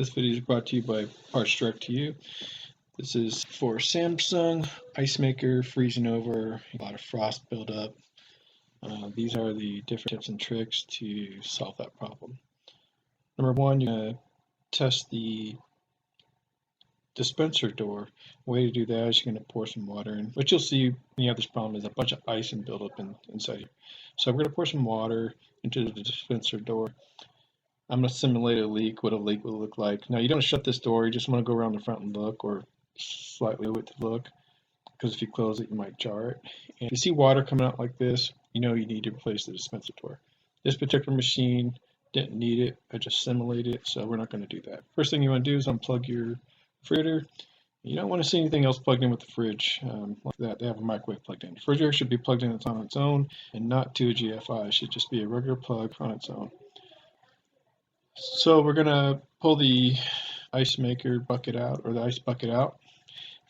This video is brought to you by Parts Direct to You. This is for Samsung ice maker freezing over, a lot of frost buildup. These are the different tips and tricks to solve that problem. Number one, you're going to test the dispenser door. The way to do that is you're going to pour some water in. What you'll see when you have this problem is a bunch of ice and buildup inside here. So we're going to pour some water into the dispenser door. I'm going to simulate a leak, what a leak will look like. Now, you don't shut this door, you just want to go around the front and look, or slightly with the look, because if you close it, you might jar it. And if you see water coming out like this, you know you need to replace the dispenser door. This particular machine didn't need it, I just simulated it, so we're not going to do that. First thing you want to do is unplug your refrigerator. You don't want to see anything else plugged in with the fridge like that. They have a microwave plugged in. The refrigerator should be plugged in on its own and not to a GFI. It should just be a regular plug on its own. So we're going to pull the ice maker bucket out, or the ice bucket out.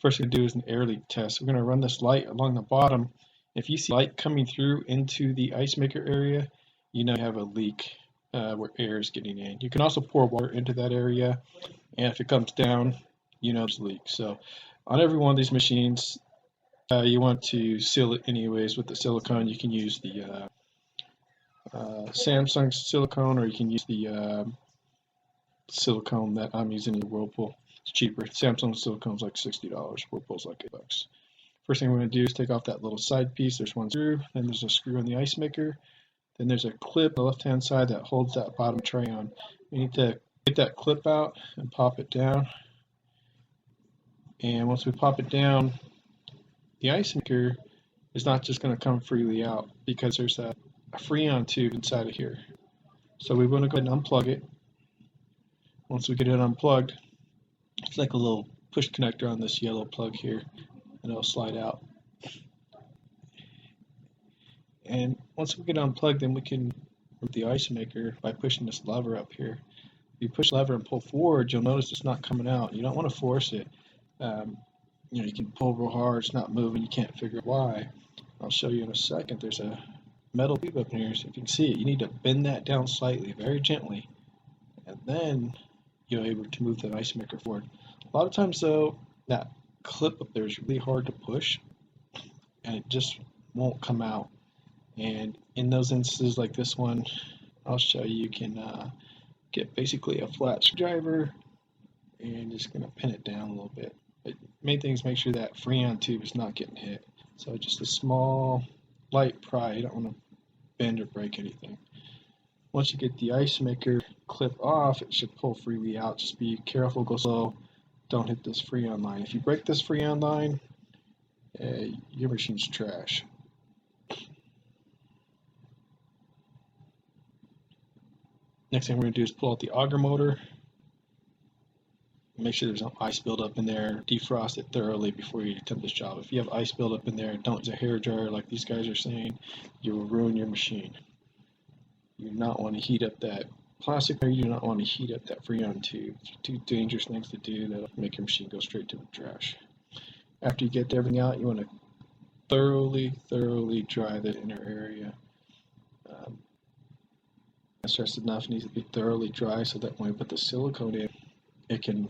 First thing to do is an air leak test. We're going to run this light along the bottom. If you see light coming through into the ice maker area, you know you have a leak where air is getting in. You can also pour water into that area, and if it comes down, you know it's a leak. So on every one of these machines, you want to seal it anyways with the silicone. You can use the Samsung silicone, or you can use the silicone that I'm using in Whirlpool. It's cheaper. Samsung silicone is like $60. Whirlpool's like $8. First thing we're going to do is take off that little side piece. There's one screw, then there's a screw on the ice maker, then there's a clip on the left hand side that holds that bottom tray on. You need to get that clip out and pop it down, and once we pop it down, the ice maker is not just going to come freely out, because there's a Freon tube inside of here. So we want to go ahead and unplug it. Once we get it unplugged, it's like a little push connector on this yellow plug here, and it'll slide out. And once we get unplugged, then we can remove the ice maker by pushing this lever up here. If you push the lever and pull forward, you'll notice it's not coming out. You don't want to force it. You can pull real hard, it's not moving, you can't figure out why. I'll show you in a second. There's a metal tube up in here, so if you can see it, you need to bend that down slightly, very gently, and then you're able to move the ice maker forward. A lot of times though, that clip up there is really hard to push, and it just won't come out. And in those instances like this one, I'll show you, you can get basically a flat screwdriver and just going to pin it down a little bit. But main thing is make sure that Freon tube is not getting hit. So just a small light pry, you don't want to bend or break anything. Once you get the ice maker clip off, it should pull freely out. Just be careful, go slow, don't hit this Freon line. If you break this Freon line, your machine's trash. Next thing we're going to do is pull out the auger motor. Make sure there's no ice buildup in there. Defrost it thoroughly before you attempt this job. If you have ice buildup in there, don't use a hair dryer like these guys are saying. You will ruin your machine. You do not want to heat up that plastic, or you do not want to heat up that Freon tube. It's two dangerous things to do that'll make your machine go straight to the trash. After you get everything out, you want to thoroughly dry the inner area. Stress enough, needs to be thoroughly dry so that when we put the silicone in, it can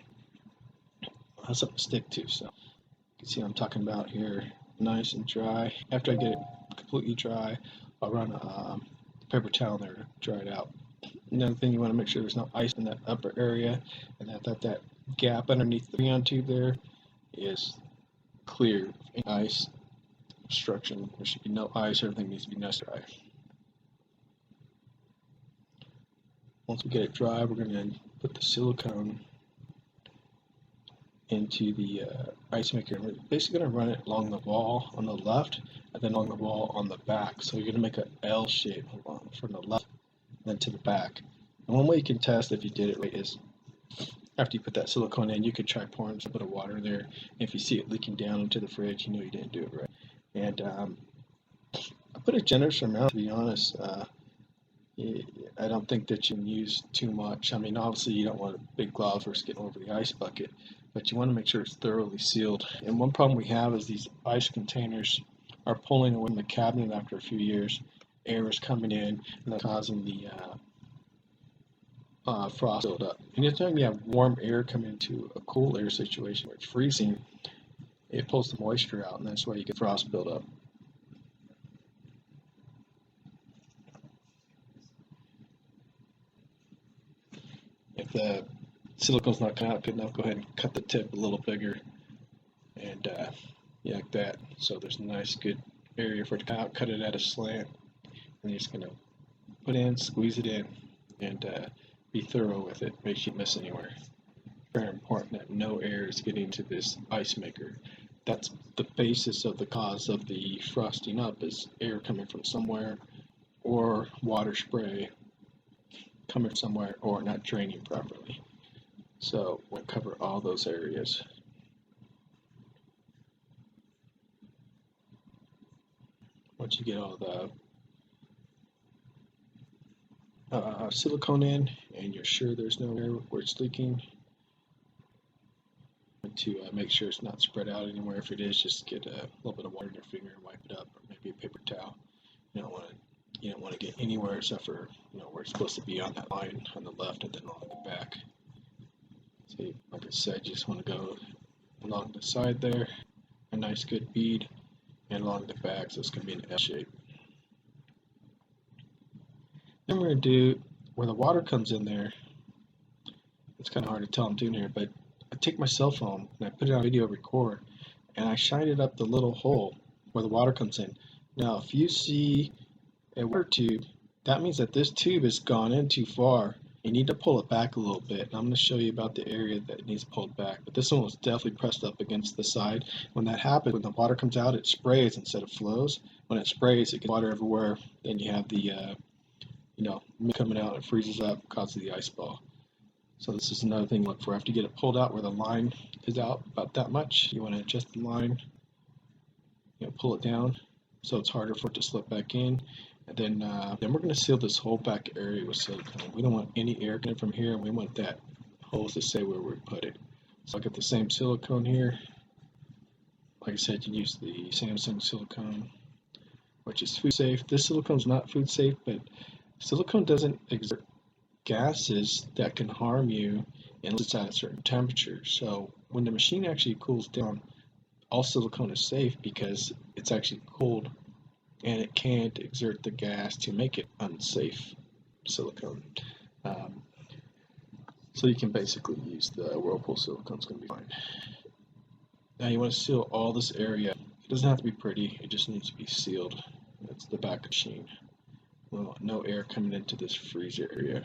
have something to stick to. So you can see what I'm talking about here, nice and dry. After I get it completely dry, I'll run a paper towel there to dry it out. Another thing, you want to make sure there's no ice in that upper area, and that gap underneath the Freon tube there is clear. Any ice obstruction, there should be no ice. Everything needs to be nice dry. Once we get it dry, we're going to put the silicone into the ice maker. We're basically going to run it along the wall on the left, and then along the wall on the back. So you're going to make an L shape from the left and then to the back. And one way you can test if you did it right is, after you put that silicone in, you could try pouring a bit of water there. And if you see it leaking down into the fridge, you know you didn't do it right. And I put a generous amount, to be honest. I don't think that you can use too much. I mean, obviously you don't want a big glob first getting over the ice bucket, but you want to make sure it's thoroughly sealed. And one problem we have is these ice containers are pulling away from the cabinet after a few years. Air is coming in, and that's causing the frost build up. Anytime you have warm air coming into a cool air situation where it's freezing, it pulls the moisture out, and that's why you get frost build up. If the silicone's not cut out good enough, go ahead and cut the tip a little bigger, and yeah, like that. So there's a nice good area for it to come out. Cut it at a slant, and you're just gonna put in, squeeze it in, and be thorough with it. Make sure you miss anywhere. Very important that no air is getting to this ice maker. That's the basis of the cause of the frosting up, is air coming from somewhere, or water spray coming from somewhere, or not draining properly. So we'll cover all those areas. Once you get all the silicone in and you're sure there's no air where it's leaking, to make sure it's not spread out anywhere. If it is, just get a little bit of water in your finger and wipe it up, or maybe a paper towel. You don't want to get anywhere except for where it's supposed to be on that line on the left and then along the back. So like I said, you just want to go along the side there, a nice good bead, and along the back, so it's going to be an L shape. Then we're going to do where the water comes in there. It's kind of hard to tell I'm doing here, but I take my cell phone and I put it on video record, and I shine it up the little hole where the water comes in. Now, if you see a water tube, that means that this tube has gone in too far. You need to pull it back a little bit. And I'm going to show you about the area that needs pulled back. But this one was definitely pressed up against the side. When that happens, when the water comes out, it sprays instead of flows. When it sprays, it gets water everywhere. Then you have the coming out, it freezes up, causes the ice ball. So this is another thing to look for. After you get it pulled out where the line is out about that much, you want to adjust the line, pull it down so it's harder for it to slip back in. And then we're going to seal this whole back area with silicone. We don't want any air coming from here, and we want that hole to say where we put it. So I got the same silicone here. Like I said, you use the Samsung silicone, which is food safe. This silicone is not food safe, but silicone doesn't exert gases that can harm you unless it's at a certain temperature. So when the machine actually cools down, all silicone is safe because it's actually cooled, and it can't exert the gas to make it unsafe silicone. So you can basically use the Whirlpool silicone, it's going to be fine. Now you want to seal all this area. It doesn't have to be pretty, it just needs to be sealed. That's the back of the machine. We want no air coming into this freezer area.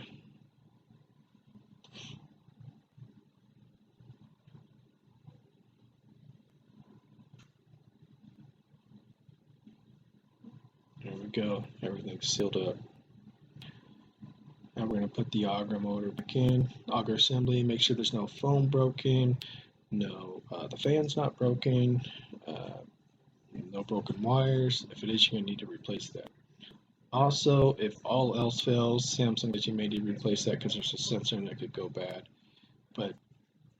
There we go, everything's sealed up. Now we're going to put the auger motor back in, auger assembly, make sure there's no foam broken, the fan's not broken, no broken wires. If it is, you're going to need to replace that. Also, if all else fails, Samsung says you may need to replace that because there's a sensor and it could go bad. But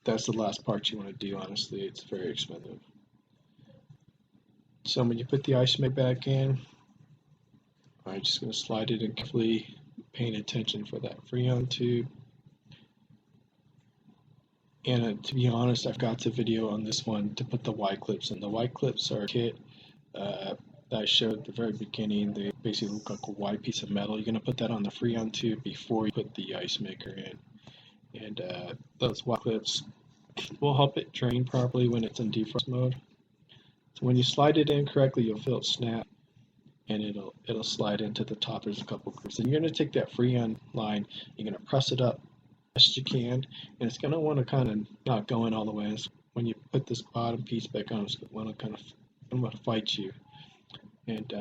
that's the last part you want to do, honestly. It's very expensive. So when you put the ice maker back in, I'm just going to slide it in carefully, paying attention for that Freon tube. And to be honest, I forgot to video on this one to put the Y clips in. The Y clips are a kit that I showed at the very beginning. They basically look like a wide piece of metal. You're going to put that on the Freon tube before you put the ice maker in. And those Y clips will help it drain properly when it's in defrost mode. So when you slide it in correctly, you'll feel it snap, and it'll slide into the top. There's a couple grooves. And you're going to take that Freon line, you're going to press it up as you can, and it's going to want to kind of not go in all the way. So when you put this bottom piece back on, it's going to kind of fight you. And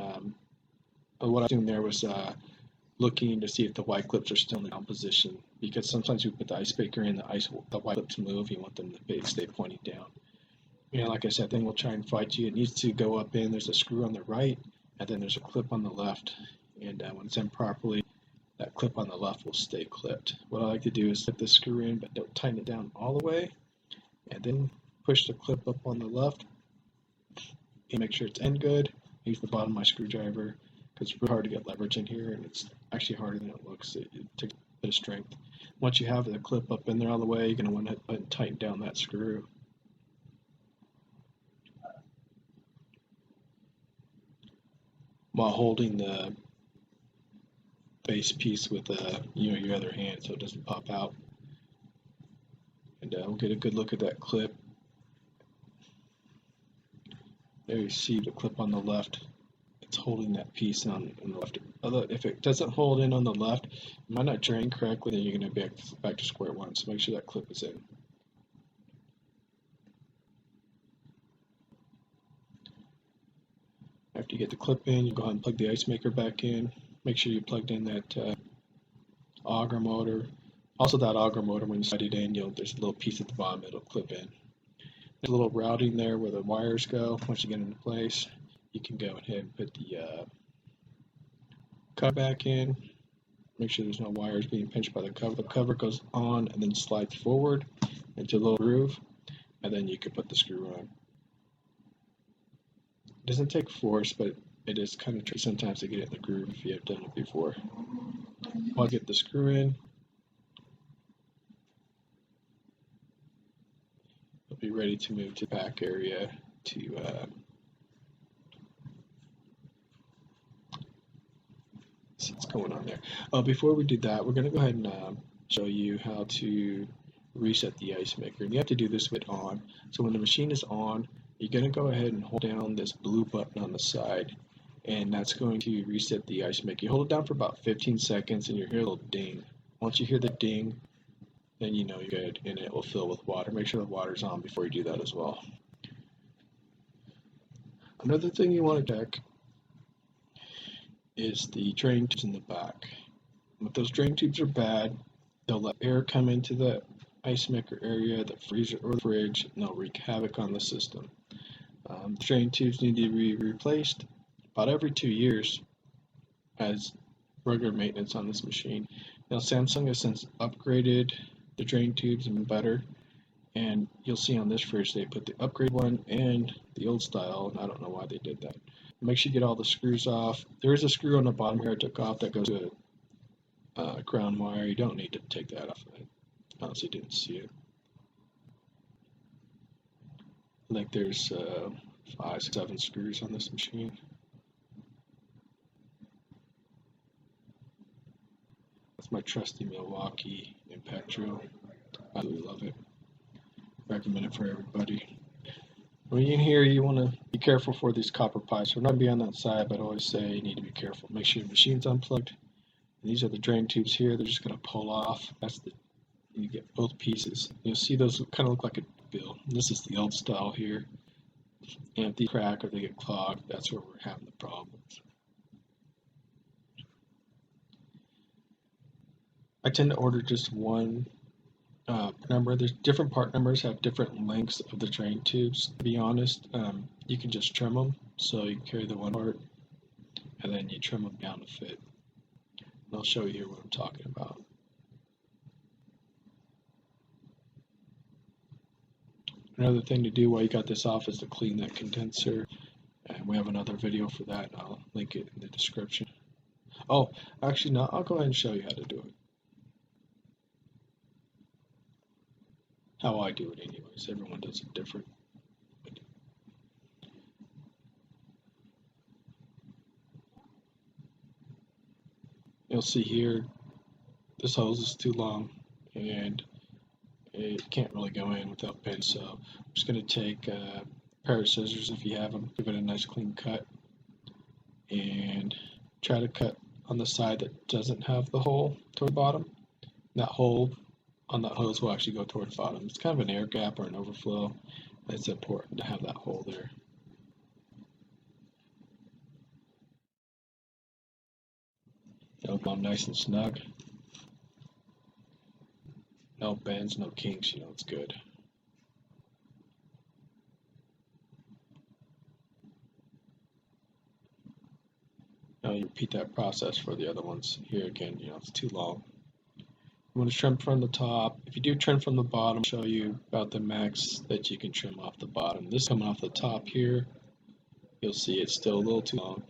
what I was doing there was looking to see if the Y clips are still in the down position, because sometimes we put the ice maker in, the Y clips move. You want them to stay pointing down. And like I said, then we'll try and fight you. It needs to go up in. There's a screw on the right, and then there's a clip on the left. And when it's in properly, that clip on the left will stay clipped. What I like to do is put the screw in, but don't tighten it down all the way, and then push the clip up on the left and make sure it's in good. Use the bottom of my screwdriver, because it's really hard to get leverage in here, and it's actually harder than it looks. It takes bit of strength. Once you have the clip up in there all the way, you're going to want to tighten down that screw. While holding the base piece with your other hand so it doesn't pop out. And we'll get a good look at that clip. There you see the clip on the left. It's holding that piece on the left. Although if it doesn't hold in on the left, it might not drain correctly, then you're going to be back to square one. So make sure that clip is in. After you get the clip in, you go ahead and plug the ice maker back in. Make sure you plugged in that auger motor. Also that auger motor, when you slide it in, there's a little piece at the bottom that'll clip in. There's a little routing there where the wires go. Once you get into place, you can go ahead and put the cover back in. Make sure there's no wires being pinched by the cover. The cover goes on and then slides forward into a little groove, and then you can put the screw on. It doesn't take force, but it is kind of tricky sometimes to get it in the groove if you have done it before. I'll get the screw in. I'll be ready to move to the back area to see what's going on there. Before we do that, we're going to go ahead and show you how to reset the ice maker. And you have to do this with it on. So when the machine is on, you're going to go ahead and hold down this blue button on the side, and that's going to reset the ice maker. You hold it down for about 15 seconds and you hear a little ding. Once you hear the ding, then you know you're good, and it will fill with water. Make sure the water's on before you do that as well. Another thing you want to check is the drain tubes in the back. If those drain tubes are bad, they'll let air come into the ice maker area, the freezer or the fridge, and they'll wreak havoc on the system. Drain tubes need to be replaced about every 2 years as regular maintenance on this machine. Now Samsung has since upgraded the drain tubes and better, and you'll see on this fridge they put the upgrade one and the old style, and I don't know why they did that. Make sure you get all the screws off. There is a screw on the bottom here I took off that goes to a ground wire. You don't need to take that off. I honestly didn't see it. I think there's 5, 7 screws on this machine. That's my trusty Milwaukee impact drill. I really love it. Recommend it for everybody. When you're in here, you want to be careful for these copper pipes. We're not going to be on that side, but I always say you need to be careful. Make sure your machine's unplugged. And these are the drain tubes here. They're just going to pull off. You get both pieces. You'll see those kind of look like a bill. This is the old style here. And if they crack or they get clogged, that's where we're having the problems. I tend to order just one number. There's different part numbers have different lengths of the drain tubes. To be honest, you can just trim them. So you carry the one part and then you trim them down to fit. And I'll show you here what I'm talking about. Another thing to do while you got this off is to clean that condenser, and we have another video for that. I'll link it in the description. Oh, actually no, I'll go ahead and show you how to do it. How I do it anyways. Everyone does it different. You'll see here, this hose is too long and it can't really go in without pins, so I'm just going to take a pair of scissors if you have them, give it a nice clean cut, and try to cut on the side that doesn't have the hole toward the bottom. That hole on that hose will actually go toward the bottom. It's kind of an air gap or an overflow. It's important to have that hole there. It'll come nice and snug. No bends, no kinks, you know it's good. Now you repeat that process for the other ones. Here again, you know, it's too long. You want to trim from the top. If you do trim from the bottom, I'll show you about the max that you can trim off the bottom. This coming off the top here, you'll see it's still a little too long.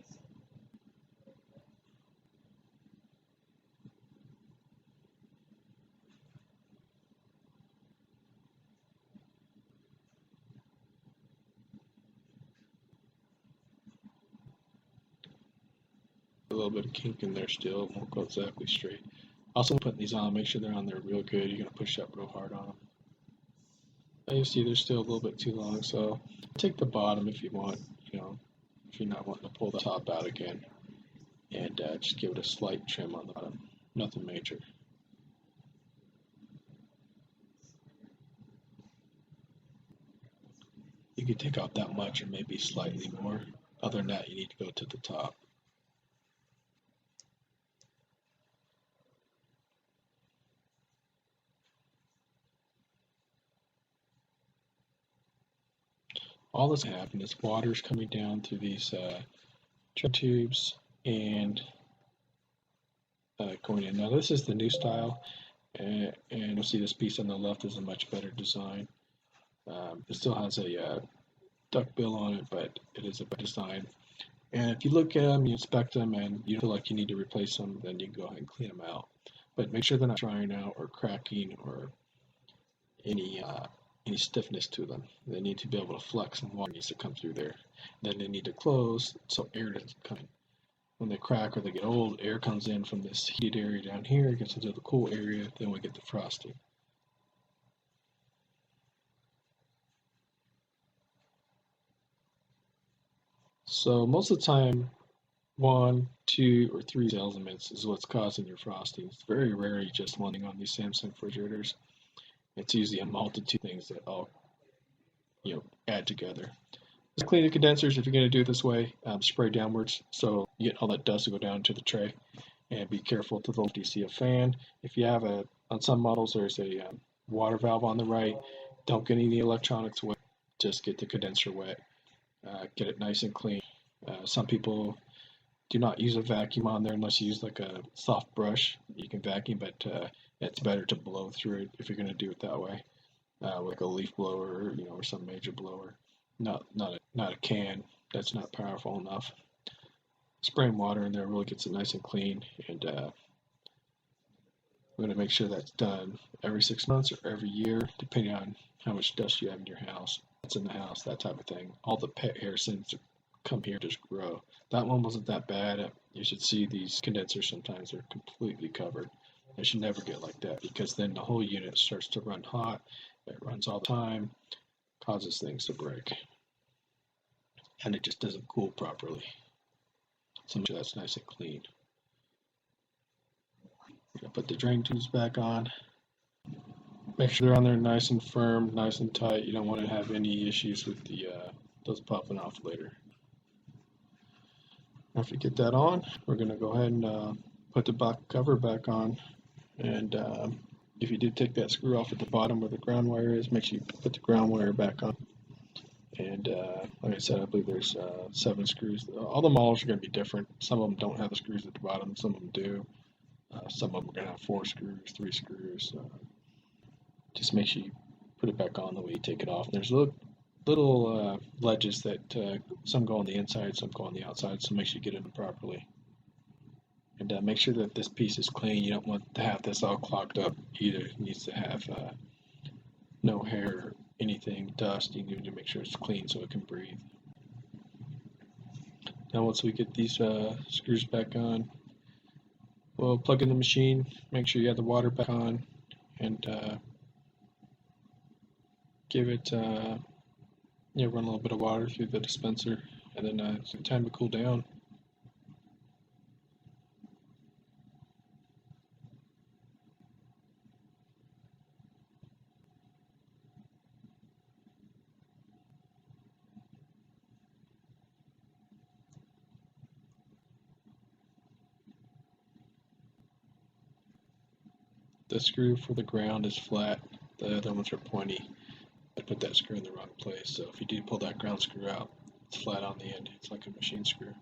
little bit of kink in there still. It won't go exactly straight. Also, putting these on, make sure they're on there real good. You're going to push up real hard on them. You see they're still a little bit too long, so take the bottom if you want, if you're not wanting to pull the top out again. And just give it a slight trim on the bottom. Nothing major. You can take out that much or maybe slightly more. Other than that, you need to go to the top. All that's happening is water's coming down through these tubes and going in. Now this is the new style, and you'll see this piece on the left is a much better design. It still has a duck bill on it, but it is a better design. And if you look at them, you inspect them, and you feel like you need to replace them, then you can go ahead and clean them out. But make sure they're not drying out or cracking or any stiffness to them. They need to be able to flex, and water needs to come through there. Then they need to close so air doesn't come in. When they crack or they get old, air comes in from this heated area down here, gets into the cool area, then we get the frosting. So most of the time, 1, 2, or 3 elements is what's causing your frosting. It's very rarely just one thing on these Samsung refrigerators. It's usually a multitude of things that all add together. Just clean the condensers if you're going to do it this way. Spray downwards so you get all that dust to go down to the tray. And be careful to the left. You see a fan. If you have on some models, there's a water valve on the right. Don't get any of the electronics wet. Just get the condenser wet. Get it nice and clean. Some people do not use a vacuum on there unless you use like a soft brush. You can vacuum, but it's better to blow through it if you're going to do it that way, like a leaf blower, or some major blower. Not a can. That's not powerful enough. Spraying water in there really gets it nice and clean, and we're going to make sure that's done every 6 months or every year, depending on how much dust you have in your house. That's in the house, that type of thing. All the pet hair seems to come here just grow. That one wasn't that bad. You should see these condensers sometimes are completely covered. They should never get like that, because then the whole unit starts to run hot. It runs all the time, causes things to break, and it just doesn't cool properly. So make sure that's nice and clean. We're going to put the drain tubes back on. Make sure they're on there nice and firm, nice and tight. You don't want to have any issues with those popping off later. After you get that on, we're going to go ahead and put the back cover back on. And if you did take that screw off at the bottom where the ground wire is, make sure you put the ground wire back on. And like I said, I believe there's 7 screws. All the models are going to be different. Some of them don't have the screws at the bottom, some of them do. Some of them are going to have 4 screws, 3 screws. Just make sure you put it back on the way you take it off. And there's little ledges that some go on the inside, some go on the outside, so make sure you get it in properly. And make sure that this piece is clean. You don't want to have this all clogged up either. It needs to have no hair or anything, dust. You need to make sure it's clean so it can breathe. Now once we get these screws back on, we'll plug in the machine, make sure you have the water back on, and give it, run a little bit of water through the dispenser, and then it's time to cool down. The screw for the ground is flat, the other ones are pointy. I put that screw in the wrong place, so if you do pull that ground screw out, it's flat on the end. It's like a machine screw.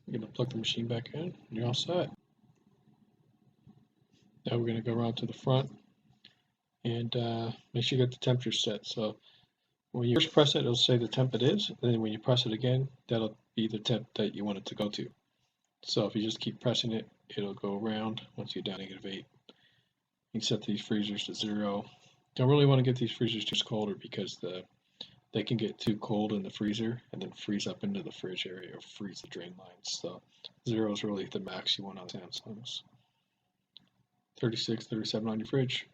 You're going to plug the machine back in, and you're all set. Now we're going to go around to the front and make sure you get the temperature set. So when you first press it, it'll say the temp it is, and then when you press it again, that'll be the temp that you want it to go to. So if you just keep pressing it, it'll go around once you're down -8. You can set these freezers to 0. Don't really want to get these freezers too colder because they can get too cold in the freezer and then freeze up into the fridge area or freeze the drain lines. So 0 is really the max you want on Samsungs. 36, 37 on your fridge.